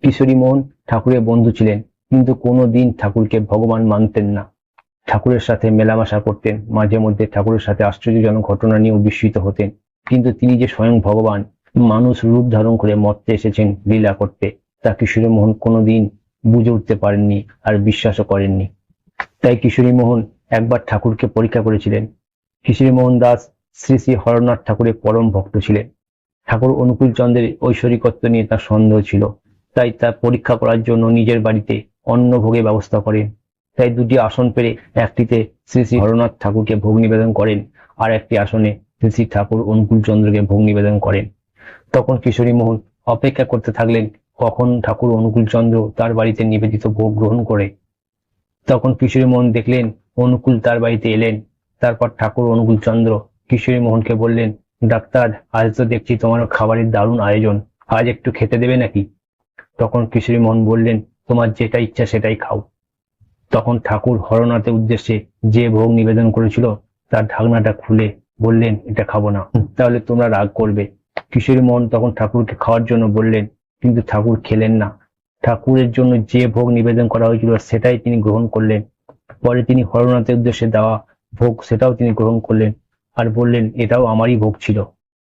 কিশোরী মোহন ঠাকুরের বন্ধু ছিলেন, কিন্তু কোনোদিন ঠাকুরকে ভগবান মানতেন না। ঠাকুরের সাথে মেলামেশা করতেন, মাঝে মধ্যে ঠাকুরের সাথে আশ্চর্যজনক ঘটনা নিয়েও বিস্মিত হতেন। কিন্তু তিনি যে স্বয়ং ভগবান, মানুষ রূপ ধারণ করে মর্তে এসেছেন লীলা করতে, তা কিশোরী মোহন কোনোদিন বুঝে উঠতে পারেননি আর বিশ্বাসও করেননি। তাই কিশোরী মোহন একবার ঠাকুরকে পরীক্ষা করেছিলেন। কিশোরী মোহন দাস শ্রী শ্রী হরনাথ ঠাকুরের পরম ভক্ত ছিলেন। ঠাকুর অনুকূল চন্দ্রের ঐশ্বরিকত্ব নিয়ে তার সন্দেহ ছিল, তাই তা পরীক্ষা করার জন্য নিজের বাড়িতে অন্নভোগের ব্যবস্থা করেন। তাই দুটি আসন পেরে একটিতে শ্রী শ্রী হরনাথ ঠাকুরকে ভোগ নিবেদন করেন, আর একটি আসনে শ্রী শ্রী ঠাকুর অনুকূল চন্দ্রকে ভোগ নিবেদন করেন। তখন কিশোরী মোহন অপেক্ষা করতে থাকলেন কখন ঠাকুর অনুকূল চন্দ্র তার বাড়িতে নিবেদিত ভোগ গ্রহণ করে। তখন কিশোরী মোহন দেখলেন অনুকূল তার বাড়িতে এলেন। তারপর ঠাকুর অনুকূল চন্দ্র কিশোরী মোহনকে বললেন, ডাক্তার, আজ তো দেখছি তোমার খাবারের দারুণ আয়োজন, আজ একটু খেতে দেবে নাকি? তখন কিশোরী মোহন বললেন, তোমার যেটা ইচ্ছা সেটাই খাও। তখন ঠাকুর হরনাথের উদ্দেশ্যে যে ভোগ নিবেদন করেছিল তার ঢাকনাটা খুলে বললেন, এটা খাবো না, তাহলে তোমরা রাগ করবে। কিশোরী মোহন তখন ঠাকুরকে খাওয়ার জন্য বললেন, কিন্তু ঠাকুর খেলেন না। ঠাকুরের জন্য যে ভোগ নিবেদন করা হয়েছিল সেটাই তিনি গ্রহণ করলেন। পরে তিনি হরনাথের উদ্দেশ্যে দেওয়া ভোগ সেটাও তিনি গ্রহণ করলেন আর বললেন, এটাও আমারই ভোগ ছিল।